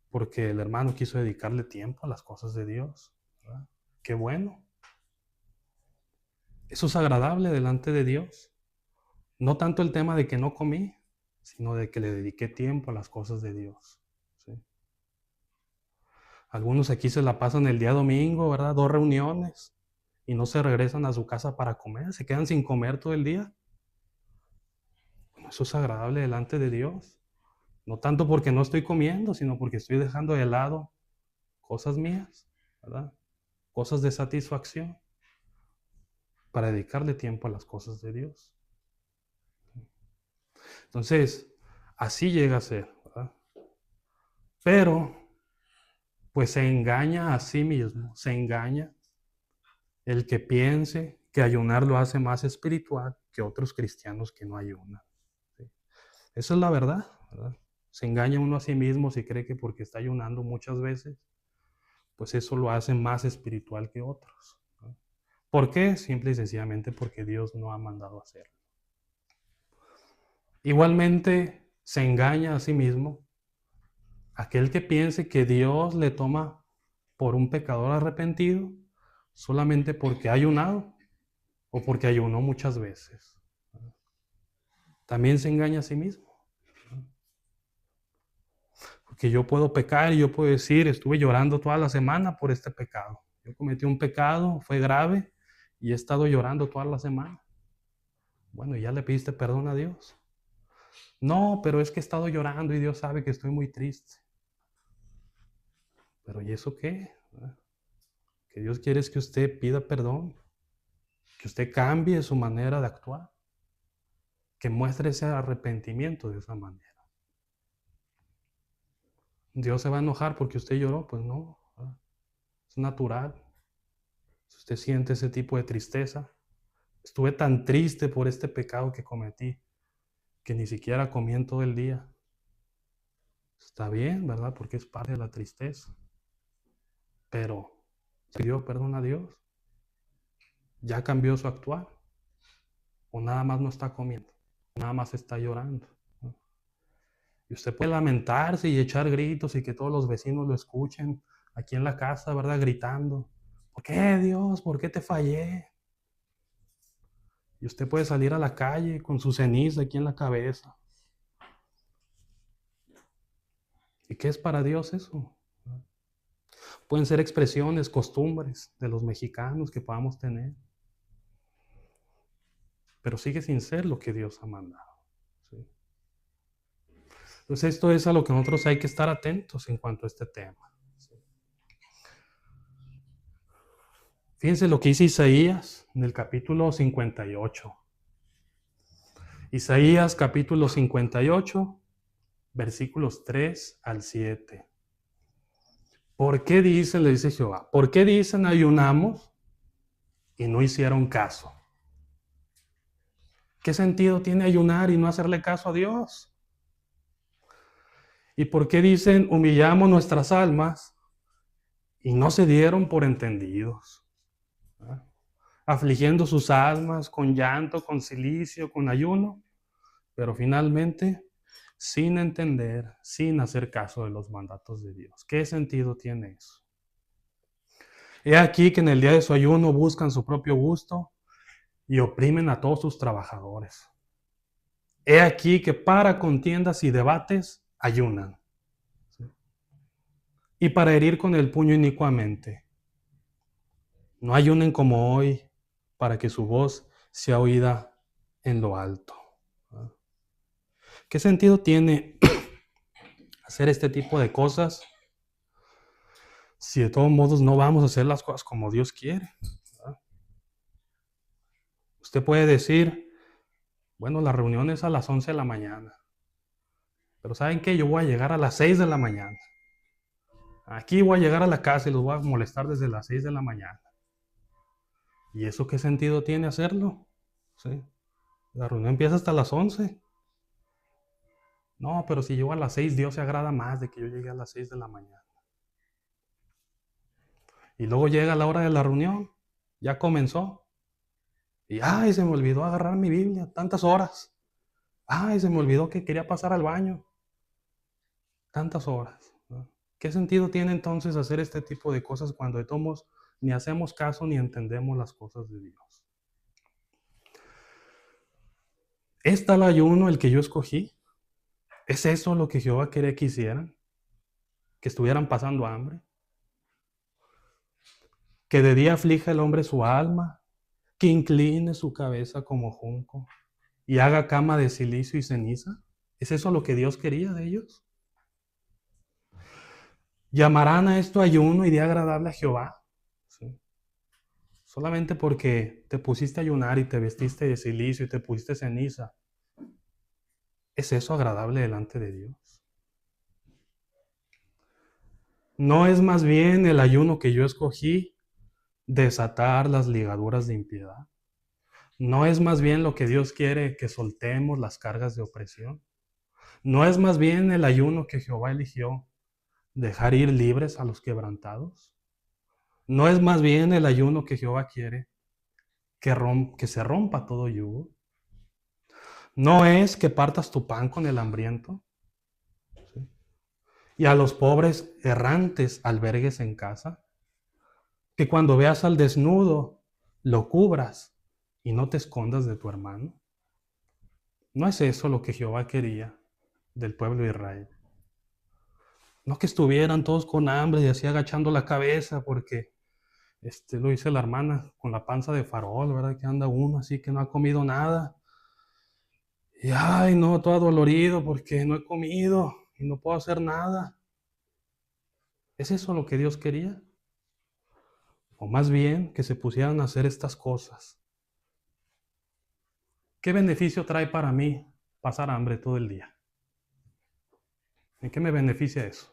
porque el hermano quiso dedicarle tiempo a las cosas de Dios, ¿verdad? Qué bueno. Eso es agradable delante de Dios. No tanto el tema de que no comí, sino de que le dediqué tiempo a las cosas de Dios. ¿Sí? Algunos aquí se la pasan el día domingo, ¿verdad? 2 reuniones y no se regresan a su casa para comer, se quedan sin comer todo el día. Bueno, eso es agradable delante de Dios. No tanto porque no estoy comiendo, sino porque estoy dejando de lado cosas mías, ¿verdad? Cosas de satisfacción para dedicarle tiempo a las cosas de Dios. Entonces, así llega a ser, ¿verdad? Pero, pues se engaña a sí mismo, se engaña el que piense que ayunar lo hace más espiritual que otros cristianos que no ayunan. ¿Sí? Esa es la verdad, ¿verdad? Se engaña uno a sí mismo si cree que porque está ayunando muchas veces, pues eso lo hace más espiritual que otros. ¿No? ¿Por qué? Simple y sencillamente porque Dios no ha mandado hacerlo. Igualmente se engaña a sí mismo aquel que piense que Dios le toma por un pecador arrepentido solamente porque ha ayunado o porque ayunó muchas veces. También se engaña a sí mismo. Porque yo puedo pecar y yo puedo decir, estuve llorando toda la semana por este pecado. Yo cometí un pecado, fue grave y he estado llorando toda la semana. Bueno, ¿ya le pediste perdón a Dios? No, pero es que he estado llorando y Dios sabe que estoy muy triste. Pero ¿y eso qué? Que Dios quiere es que usted pida perdón, que usted cambie su manera de actuar, que muestre ese arrepentimiento de esa manera. ¿Dios se va a enojar porque usted lloró? Pues no, es natural. Si usted siente ese tipo de tristeza, estuve tan triste por este pecado que cometí, que ni siquiera comí en todo el día. Está bien, ¿verdad? Porque es parte de la tristeza. Pero, ¿pidió perdón a Dios? ¿Ya cambió su actuar? ¿O nada más no está comiendo? Nada más está llorando. ¿No? Y usted puede lamentarse y echar gritos y que todos los vecinos lo escuchen aquí en la casa, ¿verdad? Gritando. ¿Por qué, Dios? ¿Por qué te fallé? Y usted puede salir a la calle con su ceniza aquí en la cabeza. ¿Y qué es para Dios eso? Pueden ser expresiones, costumbres de los mexicanos que podamos tener. Pero sigue sin ser lo que Dios ha mandado. ¿Sí? Entonces esto es a lo que nosotros hay que estar atentos en cuanto a este tema. ¿Sí? Fíjense lo que dice Isaías en el capítulo 58. Isaías capítulo 58, versículos 3 al 7. ¿Por qué dicen, le dice Jehová, por qué dicen ayunamos y no hicieron caso? ¿Qué sentido tiene ayunar y no hacerle caso a Dios? ¿Y por qué dicen humillamos nuestras almas y no se dieron por entendidos? ¿verdad? Afligiendo sus almas con llanto, con cilicio, con ayuno, pero finalmente sin entender, sin hacer caso de los mandatos de Dios. ¿Qué sentido tiene eso? He aquí que en el día de su ayuno buscan su propio gusto y oprimen a todos sus trabajadores. He aquí que para contiendas y debates ayunan. Y para herir con el puño inicuamente. No ayunen como hoy para que su voz sea oída en lo alto. ¿Qué sentido tiene hacer este tipo de cosas si de todos modos no vamos a hacer las cosas como Dios quiere? Usted puede decir, bueno, la reunión es a las 11 de la mañana, pero ¿saben qué? Yo voy a llegar a las 6 de la mañana. Aquí voy a llegar a la casa y los voy a molestar desde las 6 de la mañana. ¿Y eso qué sentido tiene hacerlo? ¿Sí? La reunión empieza hasta las 11. No, pero si llego a las 6, Dios se agrada más de que yo llegue a las 6 de la mañana. Y luego llega la hora de la reunión, ya comenzó. Y ay, se me olvidó agarrar mi Biblia, tantas horas. Ay, se me olvidó que quería pasar al baño. Tantas horas, ¿no? ¿Qué sentido tiene entonces hacer este tipo de cosas cuando de todos modos ni hacemos caso ni entendemos las cosas de Dios? ¿Es tal ayuno el que yo escogí? ¿Es eso lo que Jehová quería que hicieran? ¿Que estuvieran pasando hambre? ¿Que de día aflija el hombre su alma? ¿Que incline su cabeza como junco y haga cama de silicio y ceniza? ¿Es eso lo que Dios quería de ellos? ¿Llamarán a esto ayuno y día agradable a Jehová? ¿Sí? Solamente porque te pusiste a ayunar y te vestiste de silicio y te pusiste ceniza. ¿Es eso agradable delante de Dios? ¿No es más bien el ayuno que yo escogí desatar las ligaduras de impiedad? ¿No es más bien lo que Dios quiere que soltemos las cargas de opresión? ¿No es más bien el ayuno que Jehová eligió dejar ir libres a los quebrantados? ¿No es más bien el ayuno que Jehová quiere que se rompa todo yugo? ¿No es que partas tu pan con el hambriento? ¿Sí? Y a los pobres errantes albergues en casa. Que cuando veas al desnudo, lo cubras y no te escondas de tu hermano. ¿No es eso lo que Jehová quería del pueblo de Israel? No que estuvieran todos con hambre y así agachando la cabeza porque lo dice la hermana con la panza de farol, ¿verdad? Que anda uno así que no ha comido nada. Y ay, no, todo dolorido porque no he comido y no puedo hacer nada. ¿Es eso lo que Dios quería? O más bien que se pusieran a hacer estas cosas. ¿Qué beneficio trae para mí pasar hambre todo el día? ¿En qué me beneficia eso?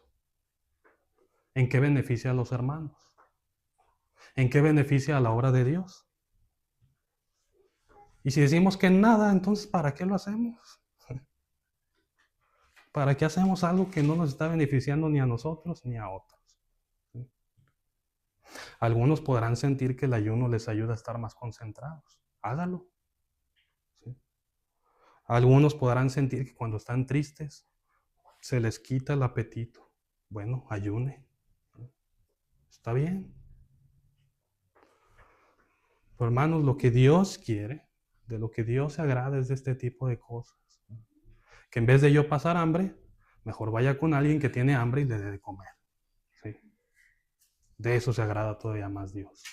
¿En qué beneficia a los hermanos? ¿En qué beneficia a la obra de Dios? Y si decimos que nada, entonces ¿para qué lo hacemos? ¿Para qué hacemos algo que no nos está beneficiando ni a nosotros ni a otros? ¿Sí? Algunos podrán sentir que el ayuno les ayuda a estar más concentrados. Hágalo. ¿Sí? Algunos podrán sentir que cuando están tristes se les quita el apetito. Bueno, ayune. Está bien. Pero hermanos, lo que Dios quiere, de lo que Dios se agrada es de este tipo de cosas. Que en vez de yo pasar hambre, mejor vaya con alguien que tiene hambre y le dé de comer. ¿Sí? De eso se agrada todavía más Dios.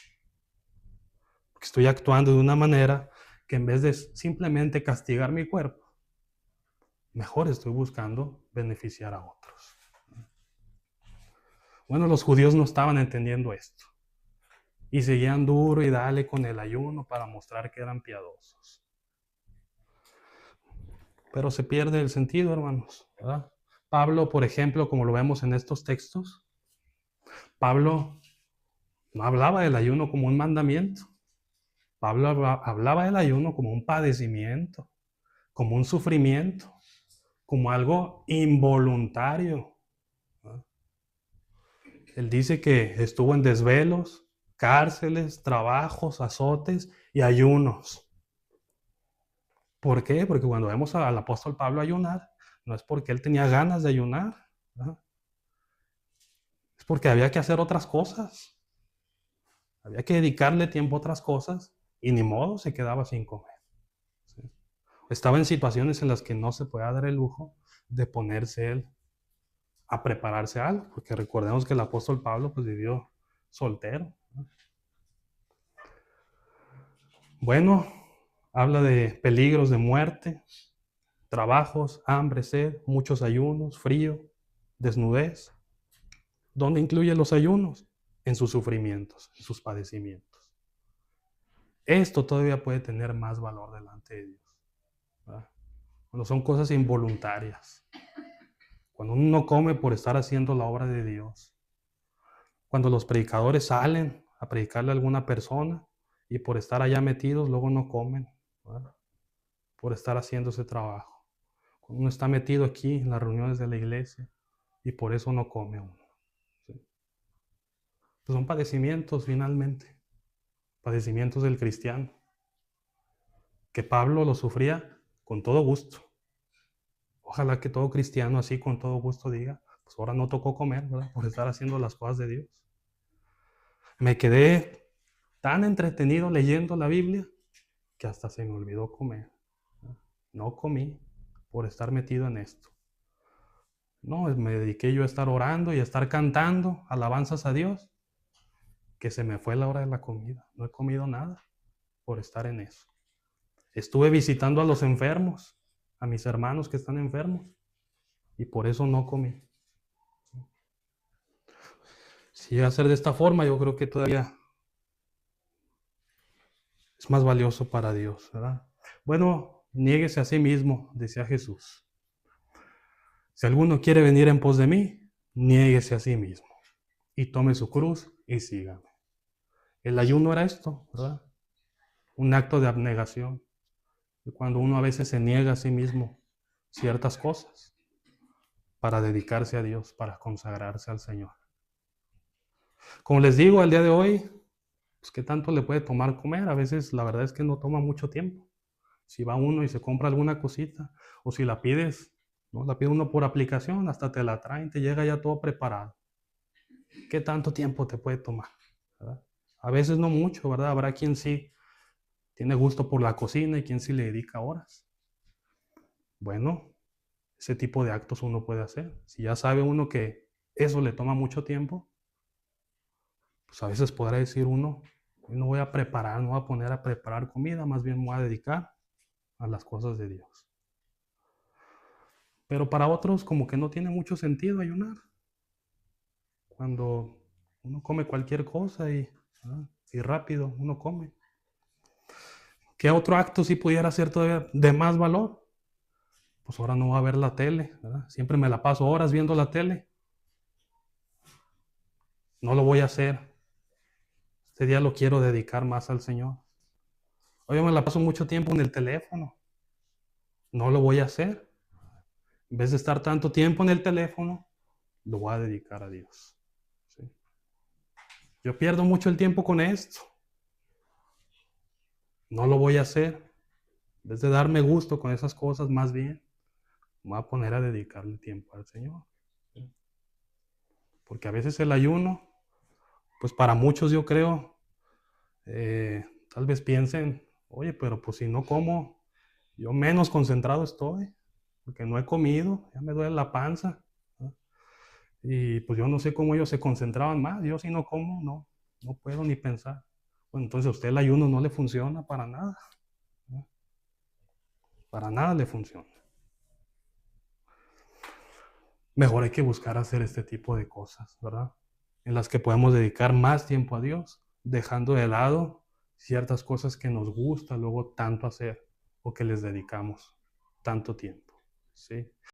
Porque estoy actuando de una manera que en vez de simplemente castigar mi cuerpo, mejor estoy buscando beneficiar a otros. Bueno, los judíos no estaban entendiendo esto. Y seguían duro y dale con el ayuno para mostrar que eran piadosos. Pero se pierde el sentido, hermanos, ¿verdad? Pablo, por ejemplo, como lo vemos en estos textos, Pablo no hablaba del ayuno como un mandamiento. Pablo hablaba del ayuno como un padecimiento, como un sufrimiento, como algo involuntario. ¿No? Él dice que estuvo en desvelos, cárceles, trabajos, azotes y ayunos. ¿Por qué? Porque cuando vemos al apóstol Pablo ayunar, no es porque él tenía ganas de ayunar, ¿no? Es porque había que hacer otras cosas. Había que dedicarle tiempo a otras cosas y ni modo se quedaba sin comer. ¿Sí? Estaba en situaciones en las que no se podía dar el lujo de ponerse él a prepararse algo, porque recordemos que el apóstol Pablo pues vivió soltero, ¿no? Bueno, habla de peligros de muerte, trabajos, hambre, sed, muchos ayunos, frío, desnudez. ¿Dónde incluye los ayunos? En sus sufrimientos, en sus padecimientos. Esto todavía puede tener más valor delante de Dios, ¿verdad? Cuando son cosas involuntarias, cuando uno no come por estar haciendo la obra de Dios, cuando los predicadores salen a predicarle a alguna persona y por estar allá metidos luego no comen, ¿verdad? Por estar haciendo ese trabajo. Cuando uno está metido aquí en las reuniones de la iglesia y por eso no come uno. ¿Sí? Pues son padecimientos finalmente, padecimientos del cristiano, que Pablo lo sufría con todo gusto. Ojalá que todo cristiano así con todo gusto diga, pues ahora no tocó comer, ¿verdad? Por estar haciendo las cosas de Dios. Me quedé tan entretenido leyendo la Biblia que hasta se me olvidó comer. No comí por estar metido en esto. No, me dediqué yo a estar orando y a estar cantando alabanzas a Dios, que se me fue la hora de la comida. No he comido nada por estar en eso. Estuve visitando a los enfermos, a mis hermanos que están enfermos, y por eso no comí. Si llega a ser de esta forma, yo creo que todavía es más valioso para Dios, ¿verdad? Bueno, niéguese a sí mismo, decía Jesús. Si alguno quiere venir en pos de mí, niéguese a sí mismo y tome su cruz y sígame. El ayuno era esto, ¿verdad? Un acto de abnegación. Y cuando uno a veces se niega a sí mismo ciertas cosas para dedicarse a Dios, para consagrarse al Señor. Como les digo, al día de hoy, pues ¿qué tanto le puede tomar comer? A veces la verdad es que no toma mucho tiempo. Si va uno y se compra alguna cosita, o si la pides, ¿no? La pide uno por aplicación, hasta te la traen, te llega ya todo preparado. ¿Qué tanto tiempo te puede tomar? ¿Verdad? A veces no mucho, ¿verdad? Habrá quien sí tiene gusto por la cocina y quien sí le dedica horas. Bueno, ese tipo de actos uno puede hacer. Si ya sabe uno que eso le toma mucho tiempo, pues a veces podrá decir uno, hoy no voy a preparar, no voy a poner a preparar comida, más bien me voy a dedicar a las cosas de Dios. Pero para otros como que no tiene mucho sentido ayunar. Cuando uno come cualquier cosa y rápido uno come. ¿Qué otro acto sí pudiera ser todavía de más valor? Pues ahora no voy a ver la tele, ¿verdad? Siempre me la paso horas viendo la tele. No lo voy a hacer. Este día lo quiero dedicar más al Señor. Hoy me la paso mucho tiempo en el teléfono. No lo voy a hacer. En vez de estar tanto tiempo en el teléfono, lo voy a dedicar a Dios. ¿Sí? Yo pierdo mucho el tiempo con esto. No lo voy a hacer. En vez de darme gusto con esas cosas, más bien, me voy a poner a dedicarle tiempo al Señor. ¿Sí? Porque a veces el ayuno, pues para muchos yo creo, tal vez piensen, oye, pero pues si no como, yo menos concentrado estoy, porque no he comido, ya me duele la panza, ¿no? Y pues yo no sé cómo ellos se concentraban más, yo si no como, no puedo ni pensar. Bueno, entonces a usted el ayuno no le funciona para nada, ¿no? Para nada le funciona. Mejor hay que buscar hacer este tipo de cosas, ¿verdad? En las que podemos dedicar más tiempo a Dios, dejando de lado ciertas cosas que nos gusta luego tanto hacer o que les dedicamos tanto tiempo, ¿sí?